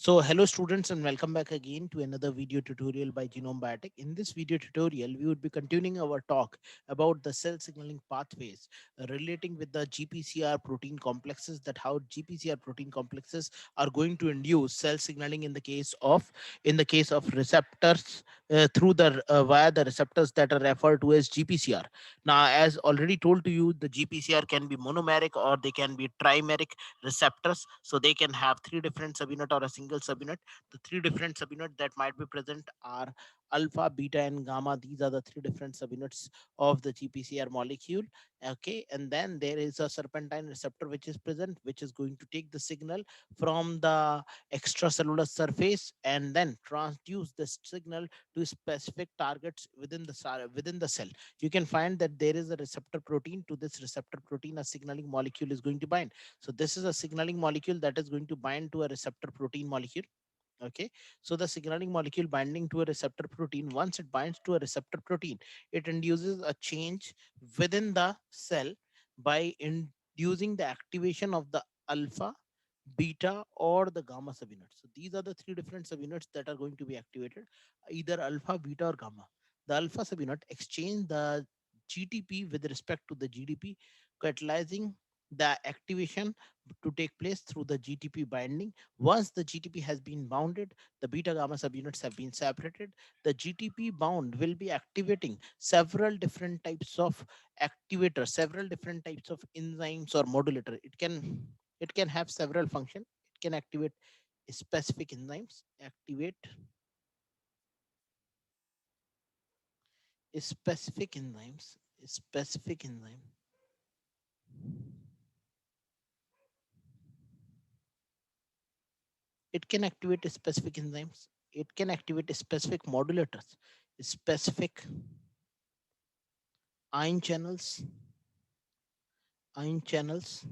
So hello students and welcome back again to another video tutorial by Genome Biotech. In this video tutorial, we would be continuing our talk about the cell signaling pathways relating with the GPCR protein complexes, that how GPCR protein complexes are going to induce cell signaling in the case of receptors through the via the receptors that are referred to as GPCR. Now, as already told to you, the GPCR can be monomeric or they can be trimeric receptors, so they can have three different subunit or a single subunit. The three different subunit that might be present are alpha, beta, and gamma. These are the three different subunits of the GPCR molecule. Okay, and then there is a serpentine receptor which is present, which is going to take the signal from the extracellular surface and then transduce the signal to specific targets within the cell. You can find that there is a receptor protein. To this receptor protein, a signaling molecule is going to bind. So this is a signaling molecule that is going to bind to a receptor protein molecule. Okay, so the signaling molecule binding to a receptor protein, once it binds to a receptor protein, it induces a change within the cell by inducing the activation of the alpha, beta, or the gamma subunits. So these are the three different subunits that are going to be activated, either alpha, beta, or gamma. The alpha subunit exchange the GTP with respect to the GDP, catalyzing the activation to take place through the GTP binding. Once the GTP has been bounded, the beta gamma subunits have been separated. The GTP bound will be activating several different types of activators, several different types of enzymes or modulator. It can have several function. It can activate specific enzymes, activate specific enzymes, specific enzyme. It can activate specific enzymes. It can activate specific modulators, specific ion channels, ion channels,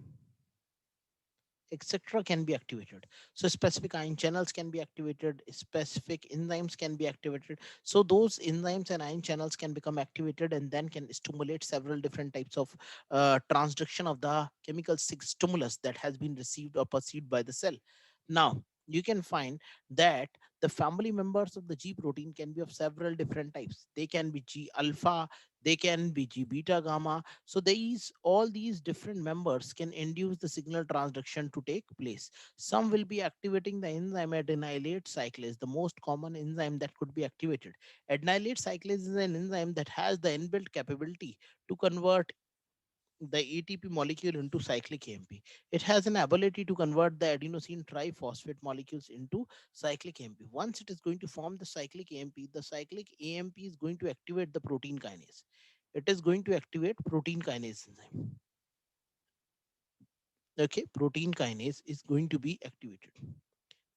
etc. can be activated. So specific ion channels can be activated, specific enzymes can be activated. So those enzymes and ion channels can become activated and then can stimulate several different types of transduction of the chemical stimulus that has been received or perceived by the cell. Now, you can find that the family members of the G protein can be of several different types. They can be G alpha, they can be G beta gamma. So these all these different members can induce the signal transduction to take place. Some will be activating the enzyme adenylate cyclase, the most common enzyme that could be activated. Adenylate cyclase is an enzyme that has the inbuilt capability to convert the ATP molecule into cyclic AMP. It has an ability to convert the adenosine triphosphate molecules into cyclic AMP. Once it is going to form the cyclic AMP is going to activate the protein kinase. It is going to activate protein kinase enzyme. Okay, protein kinase is going to be activated.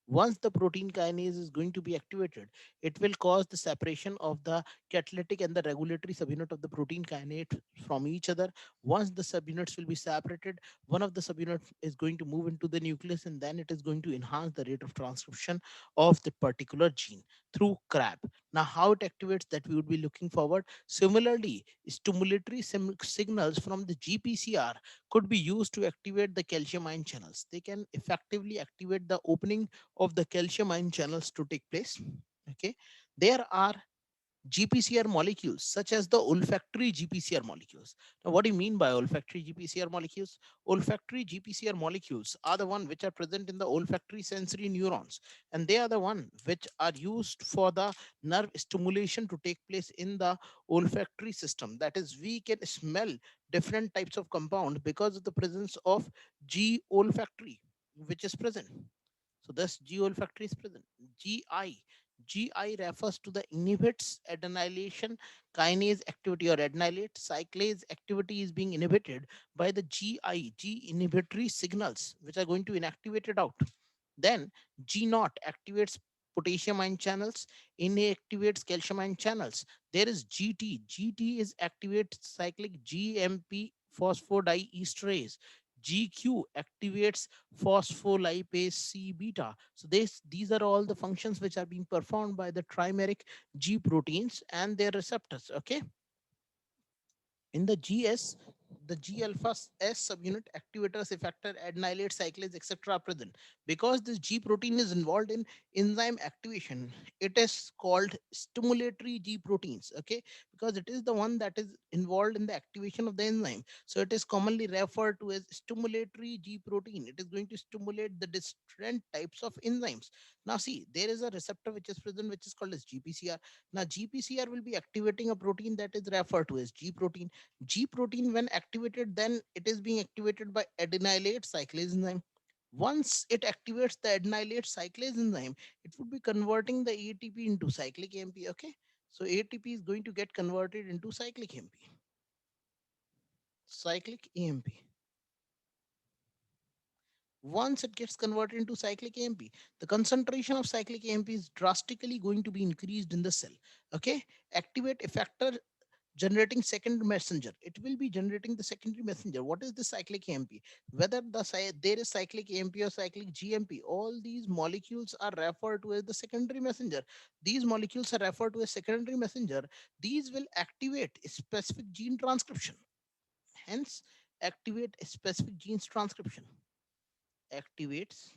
Once the protein kinase is going to be activated, it will cause the separation of the catalytic and the regulatory subunit of the protein kinase from each other. Once the subunits will be separated, one of the subunits is going to move into the nucleus and then it is going to enhance the rate of transcription of the particular gene through CRAB. Now, how it activates that we would be looking forward. Similarly, stimulatory signals from the GPCR could be used to activate the calcium ion channels. They can effectively activate the opening of the calcium ion channels to take place. Okay, there are GPCR molecules such as the olfactory GPCR molecules. Now, what do you mean by olfactory GPCR molecules? Olfactory GPCR molecules are the one which are present in the olfactory sensory neurons, and they are the one which are used for the nerve stimulation to take place in the olfactory system. That is, we can smell different types of compound because of the presence of G olfactory, which is present. So thus G olfactory is present. GI. GI refers to the inhibits adenylation kinase activity or adenylate cyclase activity is being inhibited by the G inhibitory signals which are going to inactivate it out. Then G naught activates potassium ion channels, inactivates calcium ion channels. There is GT. GT is activate cyclic GMP phosphodiesterase. GQ activates phospholipase C beta. So these are all the functions which are being performed by the trimeric G proteins and their receptors. Okay. In the GS, the G alpha S subunit, activators, effector, adenylate, cyclase, etc. are present. Because this G protein is involved in enzyme activation, it is called stimulatory G proteins. Okay, because it is the one that is involved in the activation of the enzyme. So it is commonly referred to as stimulatory G protein. It is going to stimulate the different types of enzymes. Now, see, there is a receptor which is present, which is called as GPCR. Now, GPCR will be activating a protein that is referred to as G protein. G protein, when activated, then it is being activated by adenylate cyclase enzyme. Once it activates the adenylate cyclase enzyme, it would be converting the ATP into cyclic AMP. Okay, so ATP is going to get converted into cyclic AMP. Cyclic AMP. Once it gets converted into cyclic AMP, the concentration of cyclic AMP is drastically going to be increased in the cell. Okay, activate effector generating secondary messenger. It will be generating the secondary messenger. What is the cyclic AMP? Whether there is cyclic AMP or cyclic GMP, all these molecules are referred to as the secondary messenger. These molecules are referred to as secondary messenger. These will activate a specific gene transcription. Hence, activate a specific genes transcription. Activates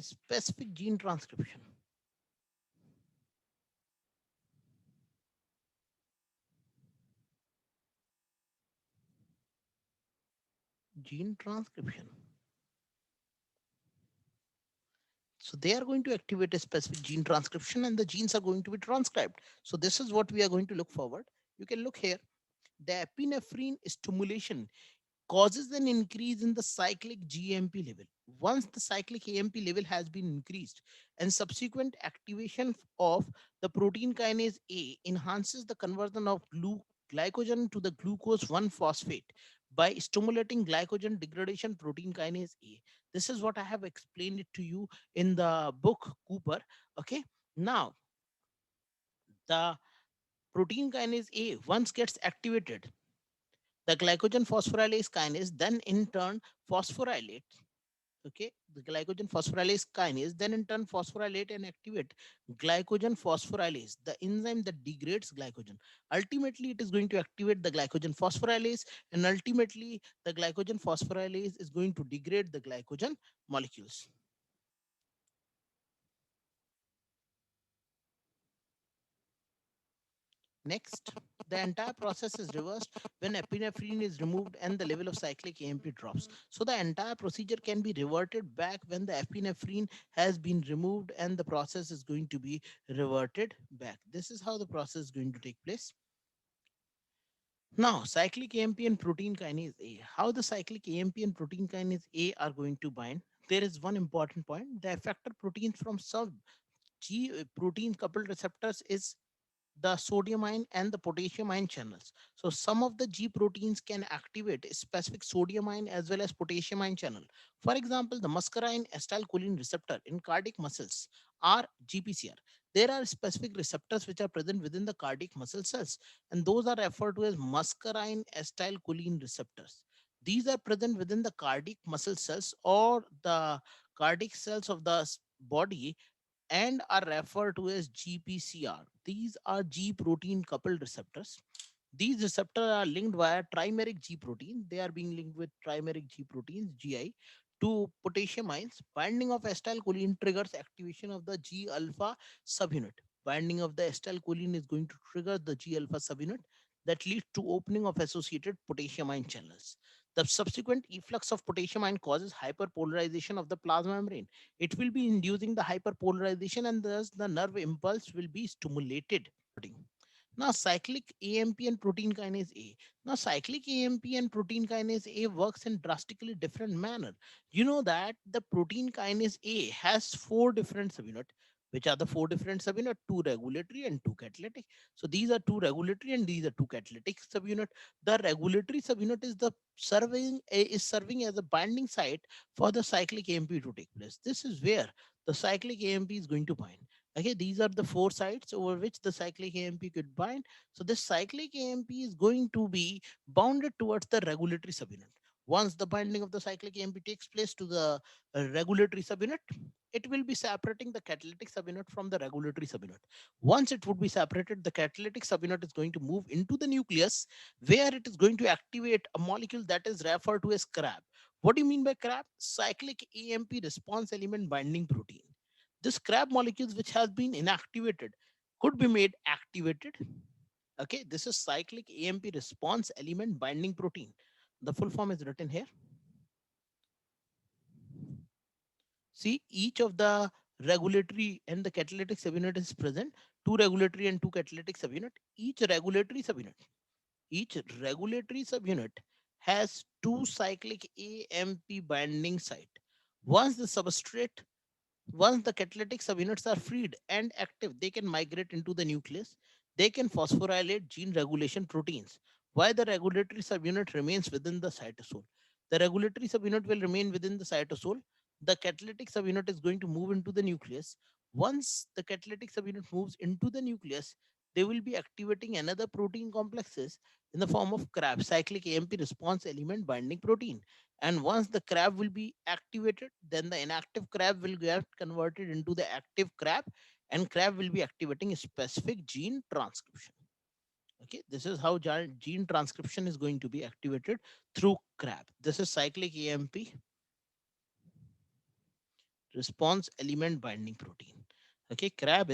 a specific gene transcription. Gene transcription. So they are going to activate a specific gene transcription and the genes are going to be transcribed. So this is what we are going to look forward. You can look here. The epinephrine stimulation causes an increase in the cyclic GMP level. Once the cyclic AMP level has been increased and subsequent activation of the protein kinase A enhances the conversion of glycogen to the glucose 1 phosphate by stimulating glycogen degradation protein kinase A. This is what I have explained it to you in the book Cooper. Okay. Now, the protein kinase A once gets activated, the glycogen phosphorylase kinase then in turn phosphorylate. Okay, the glycogen phosphorylase kinase then in turn phosphorylate and activate glycogen phosphorylase, the enzyme that degrades glycogen. Ultimately, it is going to activate the glycogen phosphorylase, and ultimately, the glycogen phosphorylase is going to degrade the glycogen molecules. Next, the entire process is reversed when epinephrine is removed and the level of cyclic AMP drops. So the entire procedure can be reverted back when the epinephrine has been removed and the process is going to be reverted back. This is how the process is going to take place. Now, cyclic AMP and protein kinase A. How the cyclic AMP and protein kinase A are going to bind? There is one important point. The effector proteins from some G protein coupled receptors is the sodium ion and the potassium ion channels. So some of the G proteins can activate a specific sodium ion as well as potassium ion channel. For example, the muscarine acetylcholine receptor in cardiac muscles are GPCR. There are specific receptors which are present within the cardiac muscle cells, and those are referred to as muscarine acetylcholine receptors. These are present within the cardiac muscle cells or the cardiac cells of the body and are referred to as GPCR. These are G protein coupled receptors. These receptors are linked via trimeric G protein. They are being linked with trimeric G proteins, GI, to potassium ions. Binding of acetylcholine triggers activation of the G alpha subunit. Binding of the acetylcholine is going to trigger the G alpha subunit that leads to opening of associated potassium ion channels. The subsequent efflux of potassium ion causes hyperpolarization of the plasma membrane. It will be inducing the hyperpolarization and thus the nerve impulse will be stimulated. Now, cyclic AMP and protein kinase A. Now, cyclic AMP and protein kinase A works in drastically different manner. You know that the protein kinase A has four different subunits. Which are the four different subunits? Two regulatory and two catalytic. So these are two regulatory and these are two catalytic subunit. The regulatory subunit is the serving as a binding site for the cyclic AMP to take place. This is where the cyclic AMP is going to bind. Okay, these are the four sites over which the cyclic AMP could bind. So this cyclic AMP is going to be bounded towards the regulatory subunit. Once the binding of the cyclic AMP takes place to the regulatory subunit, it will be separating the catalytic subunit from the regulatory subunit. Once it would be separated, the catalytic subunit is going to move into the nucleus, where it is going to activate a molecule that is referred to as CRAB. What do you mean by CRAB? Cyclic AMP response element binding protein. This CRAB molecules which has been inactivated could be made activated. Okay, this is cyclic AMP response element binding protein. The full form is written here. See, each of the regulatory and the catalytic subunit is present. Two regulatory and two catalytic subunit. Each regulatory subunit has two cyclic AMP binding site. Once the substrate Once the catalytic subunits are freed and active, they can migrate into the nucleus. They can phosphorylate gene regulation proteins, while the regulatory subunit remains within the cytosol. The regulatory subunit will remain within the cytosol. The catalytic subunit is going to move into the nucleus. Once the catalytic subunit moves into the nucleus, they will be activating another protein complexes in the form of CRAB, cyclic AMP response element binding protein. And once the crab will be activated, then the inactive crab will get converted into the active crab, and crab will be activating a specific gene transcription. Okay, this is how gene transcription is going to be activated through crab. This is cyclic AMP response element binding protein. Okay, crab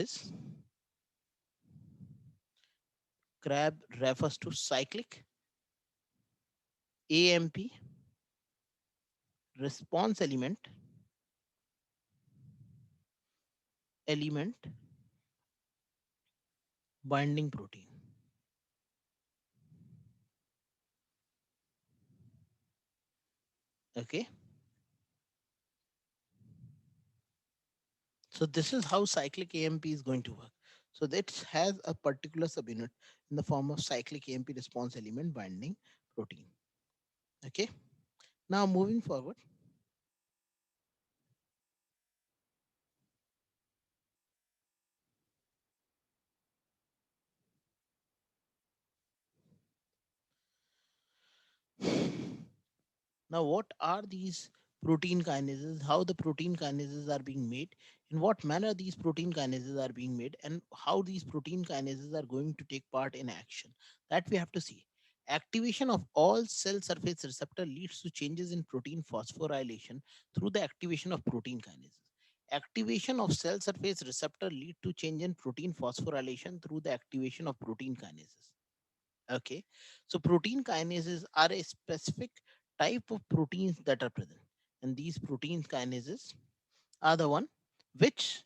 refers to cyclic AMP response element binding protein. Okay, so this is how cyclic AMP is going to work. So that has a particular subunit in the form of cyclic AMP response element binding protein. Okay. Now moving forward. Now what are these protein kinases? How the protein kinases are being made? In what manner these protein kinases are being made, and how these protein kinases are going to take part in action? That we have to see. Activation of all cell surface receptor leads to changes in protein phosphorylation through the activation of protein kinases. Activation of cell surface receptor lead to change in protein phosphorylation through the activation of protein kinases. Okay, so protein kinases are a specific type of proteins that are present, and these protein kinases are the one which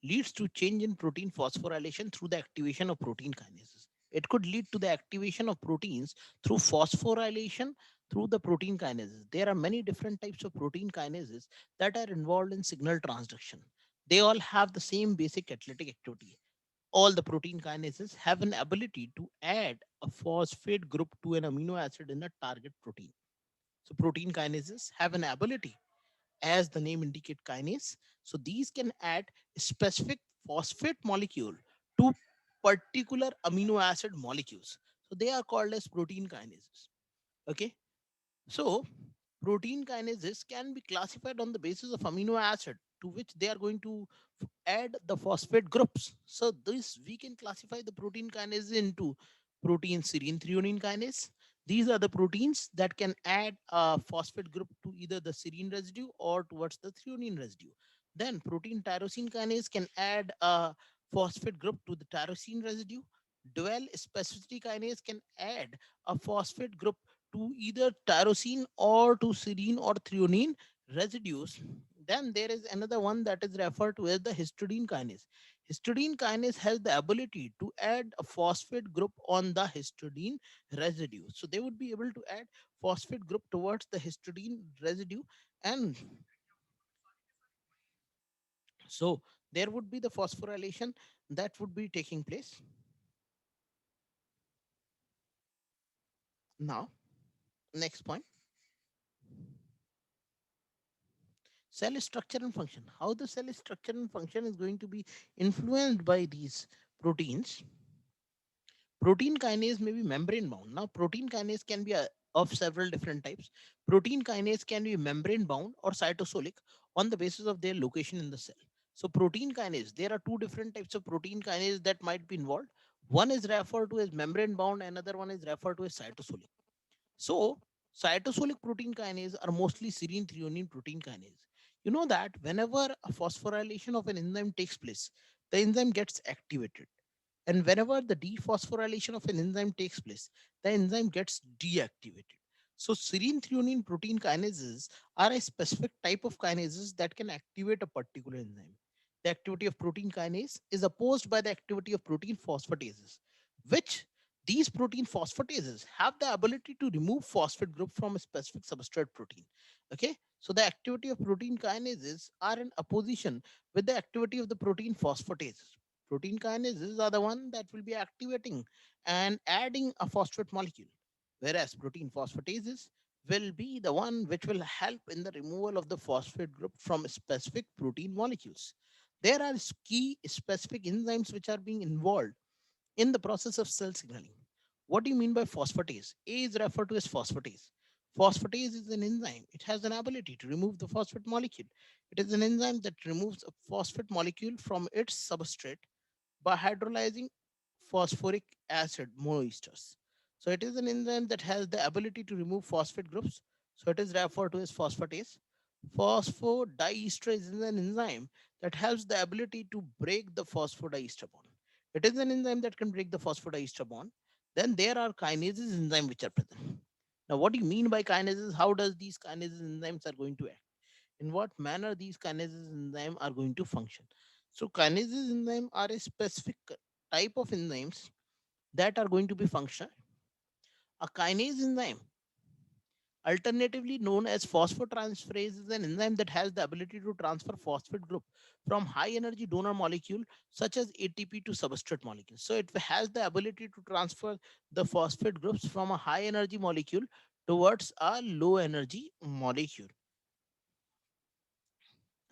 leads to change in protein phosphorylation through the activation of protein kinases. It could lead to the activation of proteins through phosphorylation through the protein kinases. There are many different types of protein kinases that are involved in signal transduction. They all have the same basic catalytic activity. All the protein kinases have an ability to add a phosphate group to an amino acid in a target protein. So protein kinases have an ability, as the name indicate kinase. So these can add a specific phosphate molecule to particular amino acid molecules. So they are called as protein kinases. Okay. So protein kinases can be classified on the basis of amino acid to which they are going to add the phosphate groups. So this we can classify the protein kinase into protein serine threonine kinase. These are the proteins that can add a phosphate group to either the serine residue or towards the threonine residue. Then protein tyrosine kinase can add a phosphate group to the tyrosine residue. Dual specificity kinase can add a phosphate group to either tyrosine or to serine or threonine residues. Then there is another one that is referred to as the histidine kinase. Histidine kinase has the ability to add a phosphate group on the histidine residue. So they would be able to add phosphate group towards the histidine residue, and so there would be the phosphorylation that would be taking place. Now, next point, cell structure and function. How the cell structure and function is going to be influenced by these proteins. Protein kinase may be membrane bound. Now, protein kinase can be of several different types. Protein kinase can be membrane bound or cytosolic on the basis of their location in the cell. So, protein kinase, there are two different types of protein kinase that might be involved. One is referred to as membrane bound, another one is referred to as cytosolic. So, cytosolic protein kinase are mostly serine threonine protein kinase. You know that whenever a phosphorylation of an enzyme takes place, the enzyme gets activated. And whenever the dephosphorylation of an enzyme takes place, the enzyme gets deactivated. So, serine threonine protein kinases are a specific type of kinases that can activate a particular enzyme. The activity of protein kinase is opposed by the activity of protein phosphatases, which these protein phosphatases have the ability to remove phosphate group from a specific substrate protein. Okay, so the activity of protein kinases are in opposition with the activity of the protein phosphatases. Protein kinases are the one that will be activating and adding a phosphate molecule, whereas protein phosphatases will be the one which will help in the removal of the phosphate group from specific protein molecules. There are key specific enzymes which are being involved in the process of cell signaling. What do you mean by phosphatase? A is referred to as phosphatase. Phosphatase is an enzyme. It has an ability to remove the phosphate molecule. It is an enzyme that removes a phosphate molecule from its substrate by hydrolyzing phosphoric acid monoesters. So it is an enzyme that has the ability to remove phosphate groups. So it is referred to as phosphatase. Phosphodiesterase is an enzyme that has the ability to break the phosphodiester bond. It is an enzyme that can break the phosphodiester bond. Then there are kinases enzyme which are present. Now, what do you mean by kinases? How does these kinases enzymes are going to act? In what manner these kinases enzyme are going to function? So, kinases enzyme are a specific type of enzymes that are going to be functional. A kinase enzyme, alternatively known as phosphotransferase, is an enzyme that has the ability to transfer phosphate group from high energy donor molecule such as ATP to substrate molecule. So it has the ability to transfer the phosphate groups from a high energy molecule towards a low energy molecule.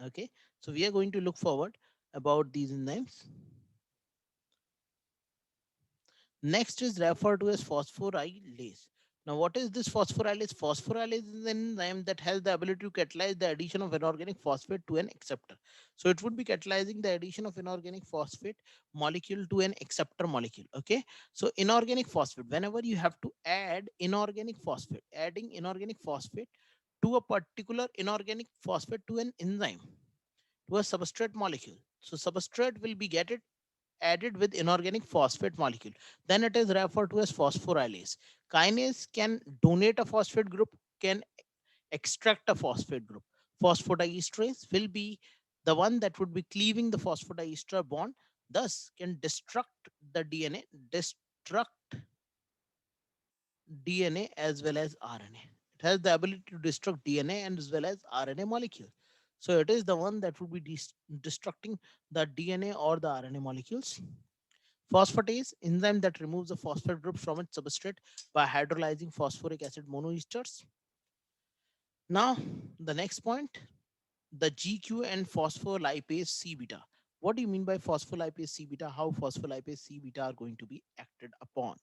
Okay, so we are going to look forward about these enzymes. Next is referred to as phosphorylase. Now, what is this phosphorylase? Phosphorylase is an enzyme that has the ability to catalyze the addition of inorganic phosphate to an acceptor. So, it would be catalyzing the addition of inorganic phosphate molecule to an acceptor molecule. Okay. So, inorganic phosphate, whenever you have to add inorganic phosphate, adding inorganic phosphate to a particular inorganic phosphate to an enzyme, to a substrate molecule. So, substrate will be get it added with inorganic phosphate molecule. Then it is referred to as phosphorylase. Kinase can donate a phosphate group, can extract a phosphate group. Phosphodiesterase will be the one that would be cleaving the phosphodiester bond, thus can destruct the DNA, destruct DNA as well as RNA. It has the ability to destruct DNA and as well as RNA molecule. So it is the one that would be destructing the DNA or the RNA molecules. Phosphatase, enzyme that removes the phosphate group from its substrate by hydrolyzing phosphoric acid monoesters. Now, the next point, the GQ and phospholipase C beta. What do you mean by phospholipase C beta? How phospholipase C beta are going to be acted upon?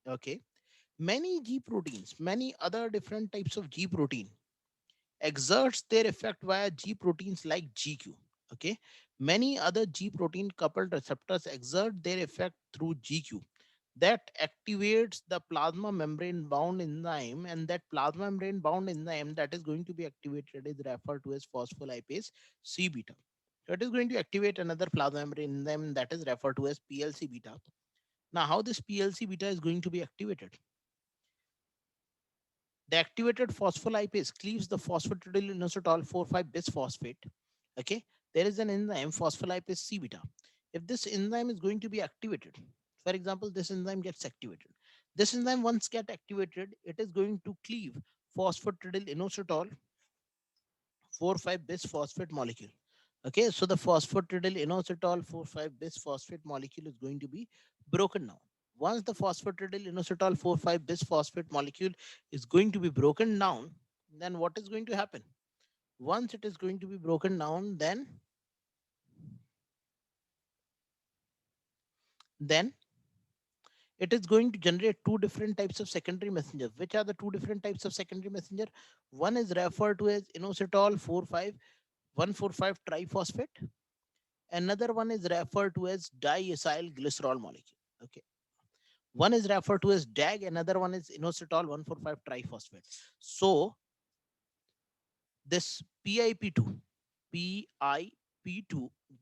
Okay. Many G proteins, many other different types of G protein exerts their effect via G proteins like GQ. Okay. Many other G protein coupled receptors exert their effect through GQ that activates the plasma membrane bound enzyme, and that plasma membrane bound enzyme that is going to be activated is referred to as phospholipase C beta. So it is going to activate another plasma membrane enzyme that is referred to as PLC beta. Now, how this PLC beta is going to be activated? The activated phospholipase cleaves the phosphatidylinositol 4,5 bisphosphate. Okay, there is an enzyme phospholipase C beta. If this enzyme is going to be activated, for example, this enzyme gets activated. This enzyme once get activated, it is going to cleave phosphatidylinositol 4,5 bisphosphate molecule. Okay, so the phosphatidylinositol 4,5 bisphosphate molecule is going to be broken down. Once the phosphatidylinositol 4,5 bisphosphate molecule is going to be broken down, then what is going to happen? Once it is going to be broken down, then it is going to generate two different types of secondary messengers. Which are the two different types of secondary messenger? One is referred to as inositol 4,5 1,4,5 triphosphate. Another one is referred to as diacyl glycerol molecule. Okay. One is referred to as DAG, another one is inositol 1,4,5 triphosphate. So this PIP2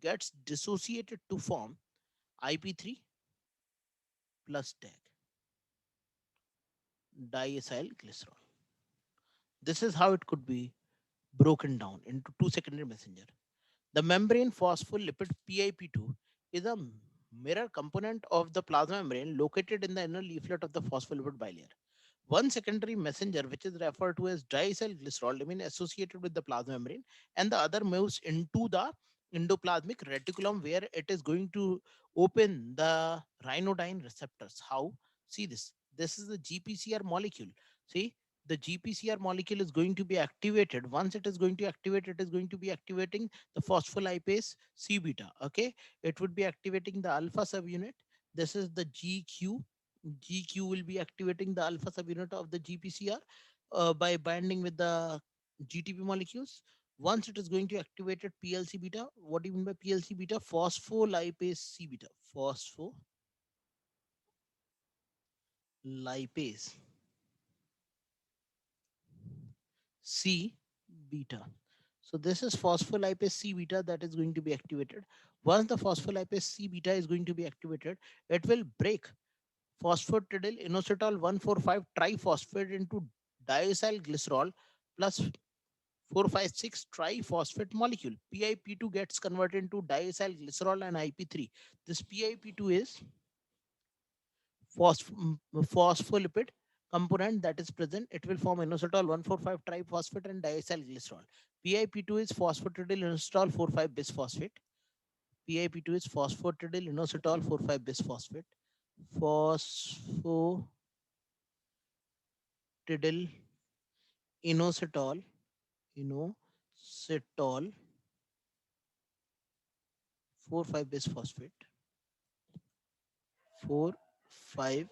gets dissociated to form IP3 plus DAG, diacyl glycerol. This is how it could be broken down into two secondary messenger. The membrane phospholipid PIP2 is a mirror component of the plasma membrane located in the inner leaflet of the phospholipid bilayer. One secondary messenger, which is referred to as diacylglycerol, remain associated with the plasma membrane, and the other moves into the endoplasmic reticulum, where it is going to open the ryanodine receptors. How? See this. This is the GPCR molecule. See, the GPCR molecule is going to be activated. Once it is going to activate, it is going to be activating the phospholipase C beta. Okay, it would be activating the alpha subunit. This is the GQ. GQ will be activating the alpha subunit of the GPCR by binding with the GTP molecules. Once it is going to activate it, PLC beta. What do you mean by PLC beta? Phospholipase C beta. Phospholipase C beta. So this is phospholipase C beta that is going to be activated. Once the phospholipase C beta is going to be activated, it will break phosphatidyl inositol 1,4,5 triphosphate into diacyl glycerol plus 4,5,6 triphosphate molecule. PIP2 gets converted into diacyl glycerol and IP3. This PIP2 is phospholipid component that is present. It will form inositol 1,4,5 triphosphate and diacyl glycerol. PIP2 is phosphatidyl inositol 4,5 bisphosphate. PIP2 is phosphatidyl inositol 4,5 bisphosphate. Phosphatidyl inositol inositol 4,5 bisphosphate 4,5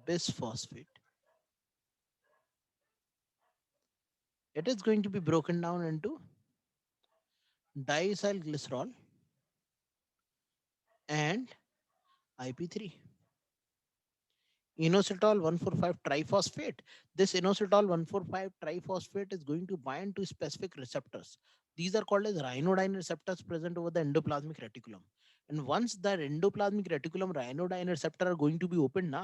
bisphosphate. It is going to be broken down into diacyl glycerol and IP3. Inositol 1,4,5 triphosphate. This inositol 1,4,5 triphosphate is going to bind to specific receptors. These are called as ryanodine receptors present over the endoplasmic reticulum. And once the endoplasmic reticulum ryanodine receptor are going to be opened,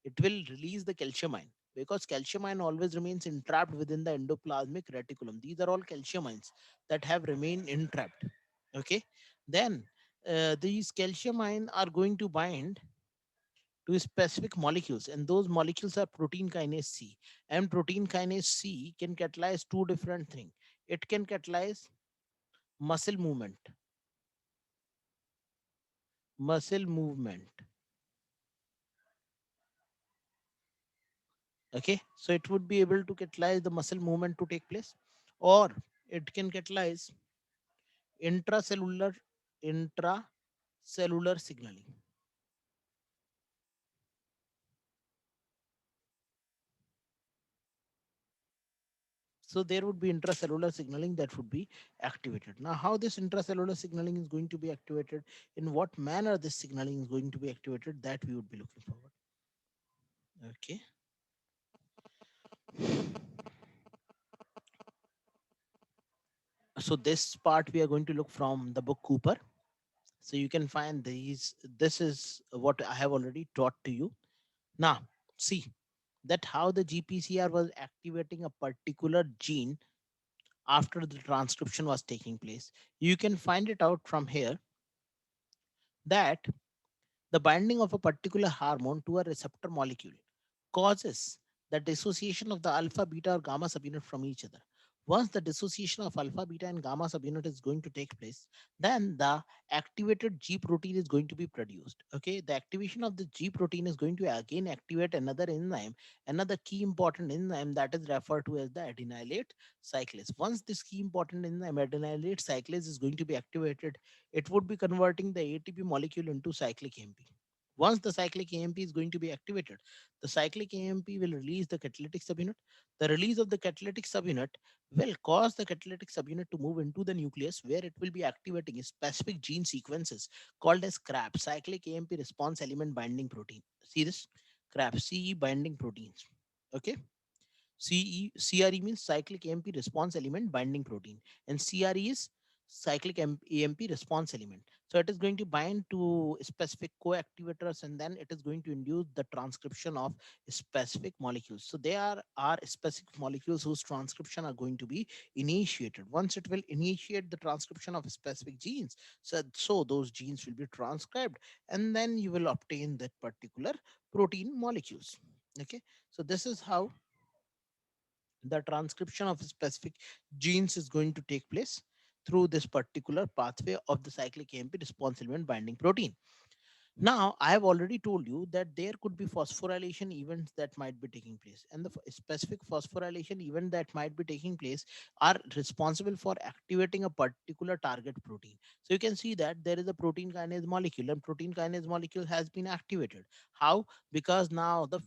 it will release the calcium ion, because calcium ion always remains entrapped within the endoplasmic reticulum. These are all calcium ions that have remained entrapped. Okay. Then these calcium ion are going to bind to specific molecules, and those molecules are protein kinase C. And protein kinase C can catalyze two different things. It can catalyze muscle movement muscle movement Okay, so it would be able to catalyze the muscle movement to take place, or it can catalyze intracellular intracellular signaling. So there would be intracellular signaling that would be activated. Now, how this intracellular signaling is going to be activated, in what manner this signaling is going to be activated, that we would be looking forward. Okay. So this part we are going to look from the book Cooper. So you can find these. This is what I have already taught to you. Now, see that how the GPCR was activating a particular gene after the transcription was taking place. You can find it out from here that the binding of a particular hormone to a receptor molecule causes the dissociation of the alpha, beta, or gamma subunit from each other. Once the dissociation of alpha, beta, and gamma subunit is going to take place, then the activated G protein is going to be produced. Okay, the activation of the G protein is going to again activate another enzyme, another key important enzyme that is referred to as the adenylate cyclase. Once this key important enzyme adenylate cyclase is going to be activated, it would be converting the ATP molecule into cyclic AMP. Once the cyclic AMP is going to be activated, the cyclic AMP will release the catalytic subunit. The release of the catalytic subunit will cause the catalytic subunit to move into the nucleus, where it will be activating specific gene sequences called as CRAP, cyclic AMP response element binding protein. See this? CRAP, CE binding proteins. Okay. CRE means cyclic AMP response element binding protein, and CRE is cyclic AMP response element. So it is going to bind to specific co-activators, and then it is going to induce the transcription of specific molecules. So there are specific molecules whose transcription are going to be initiated. Once it will initiate the transcription of specific genes, so those genes will be transcribed, and then you will obtain that particular protein molecules. Okay, so this is how the transcription of specific genes is going to take place through this particular pathway of the cyclic AMP response element binding protein. Now, I have already told you that there could be phosphorylation events that might be taking place, and the specific phosphorylation event that might be taking place are responsible for activating a particular target protein. So you can see that there is a protein kinase molecule, and protein kinase molecule has been activated. How? Because now the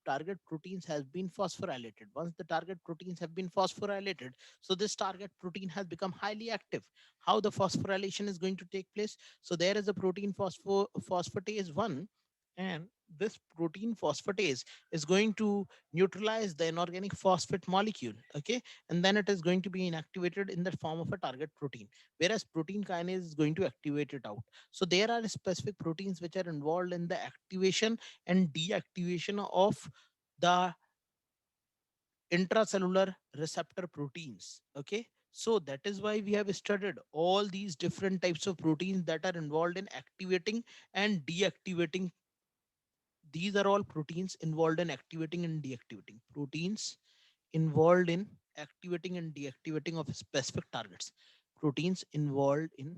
target proteins has been phosphorylated. Once the target proteins have been phosphorylated, so this target protein has become highly active. How the phosphorylation is going to take place? So there is a protein phosphatase 1, and this protein phosphatase is going to neutralize the inorganic phosphate molecule. Okay, and then it is going to be inactivated in the form of a target protein, whereas protein kinase is going to activate it out. So there are specific proteins which are involved in the activation and deactivation of the intracellular receptor proteins. Okay, so that is why we have studied all these different types of proteins that are involved in activating and deactivating. These are all proteins involved in activating and deactivating, proteins involved in activating and deactivating of specific targets, proteins involved in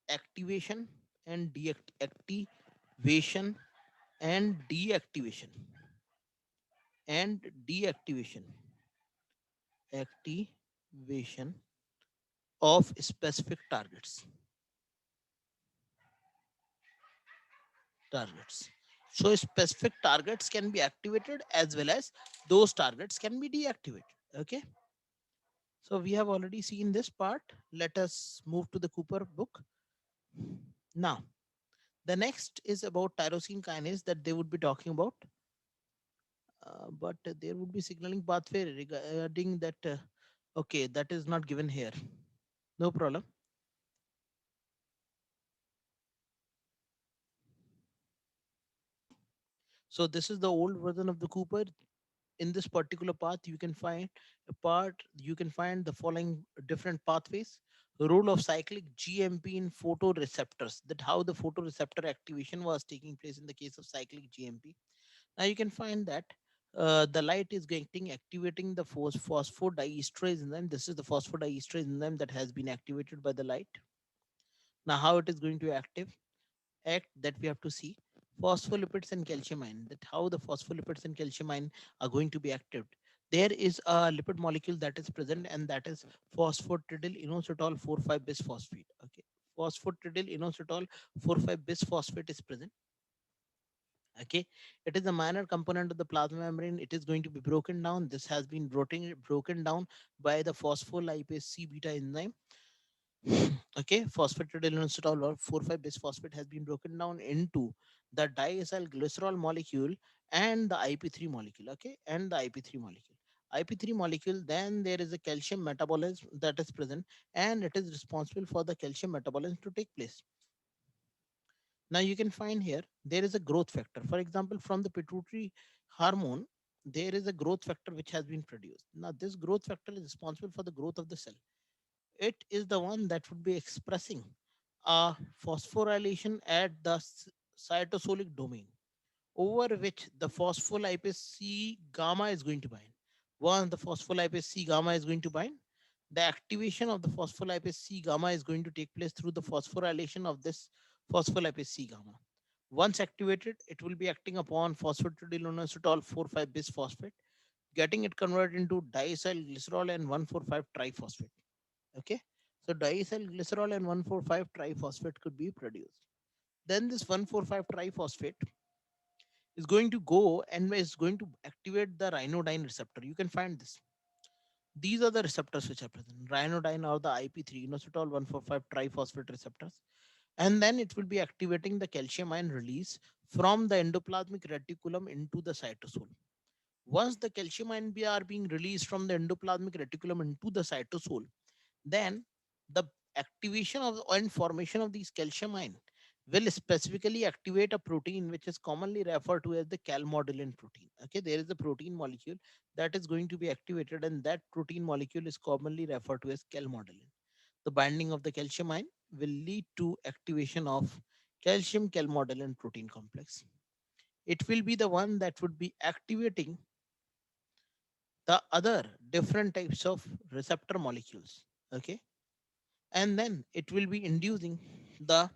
activation and deactivation and deactivation and deactivation activation of specific targets. So specific targets can be activated as well as those targets can be deactivated. Okay, so we have already seen this part. Let us move to the Cooper book. Now the next is about tyrosine kinase that they would be talking about, but there would be signaling pathway regarding that. Okay, that is not given here. No problem. So this is the old version of the Cooper. In this particular path you can find the following different pathways. The role of cyclic GMP in photoreceptors, that how the photoreceptor activation was taking place in the case of cyclic GMP. Now you can find that the light is getting activating the phosphodiesterase enzyme. This is the phosphodiesterase enzyme that has been activated by the light. Now how it is going to act, that we have to see. Phospholipids and calcium ion, that how the phospholipids and calcium ion are going to be active. There is a lipid molecule that is present, and that is phosphatidylinositol 4,5 bisphosphate. Okay, phosphatidylinositol 4,5 bisphosphate is present. Okay, it is a minor component of the plasma membrane. It is going to be broken down. This has been broken down by the phospholipase C beta enzyme. Okay, phosphatidylinositol or 4,5 bisphosphate has been broken down into the diacyl glycerol molecule and the IP3 molecule. Okay, and the IP3 molecule. IP3 molecule, then there is a calcium metabolism that is present, and it is responsible for the calcium metabolism to take place. Now you can find here there is a growth factor. For example, from the pituitary hormone, there is a growth factor which has been produced. Now this growth factor is responsible for the growth of the cell. It is the one that would be expressing a phosphorylation at the cytosolic domain, over which the phospholipase C gamma is going to bind. Once the phospholipase C gamma is going to bind, the activation of the phospholipase C gamma is going to take place through the phosphorylation of this phospholipase C gamma. Once activated, it will be acting upon phosphatidylinositol 4,5 bisphosphate, getting it converted into diacyl glycerol and 1,4,5 triphosphate. Okay, so diacyl glycerol and 1,4,5 triphosphate could be produced. Then this 1,4,5 triphosphate is going to go and is going to activate the ryanodine receptor. You can find this. These are the receptors which are present. Ryanodine or the IP3, inositol 1,4,5 triphosphate receptors. And then it will be activating the calcium ion release from the endoplasmic reticulum into the cytosol. Once the calcium ion are being released from the endoplasmic reticulum into the cytosol, then the activation of and formation of these calcium ion will specifically activate a protein which is commonly referred to as the calmodulin protein. Okay, there is a protein molecule that is going to be activated, and that protein molecule is commonly referred to as calmodulin. The binding of the calcium ion will lead to activation of calcium calmodulin protein complex. It will be the one that would be activating the other different types of receptor molecules. Okay, and then it will be inducing the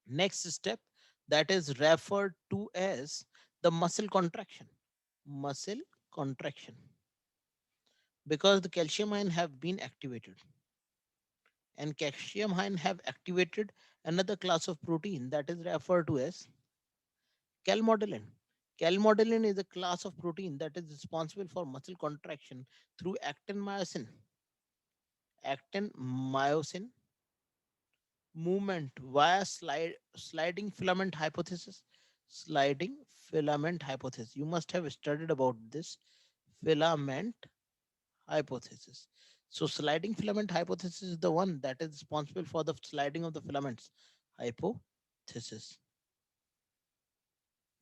next step that is referred to as the muscle contraction. Muscle contraction, because the calcium ion have been activated, and calcium ion have activated another class of protein that is referred to as calmodulin. Calmodulin is a class of protein that is responsible for muscle contraction through actin myosin movement via sliding filament hypothesis. Sliding filament hypothesis. You must have studied about this filament hypothesis. So, sliding filament hypothesis is the one that is responsible for the sliding of the filaments hypothesis.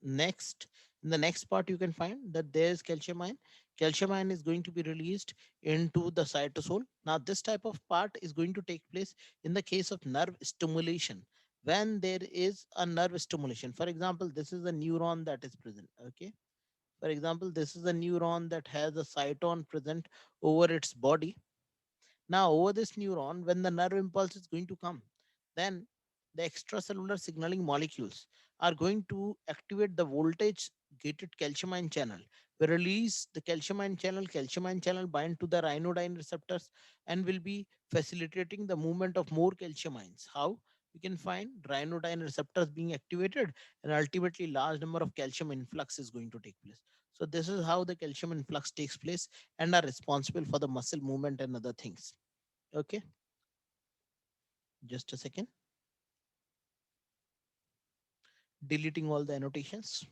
Next, in the next part, you can find that there is calcium ion. Calcium ion is going to be released into the cytosol. Now, this type of part is going to take place in the case of nerve stimulation. When there is a nerve stimulation, for example, this is a neuron that is present. Okay, for example, this is a neuron that has a cyton present over its body. Now, over this neuron, when the nerve impulse is going to come, then the extracellular signaling molecules are going to activate the voltage gated calcium ion channel. We release the calcium ion channel bind to the ryanodine receptors and will be facilitating the movement of more calcium ions. How? You can find ryanodine receptors being activated, and ultimately large number of calcium influx is going to take place. So this is how the calcium influx takes place and are responsible for the muscle movement and other things. Okay, just a second. Deleting all the annotations.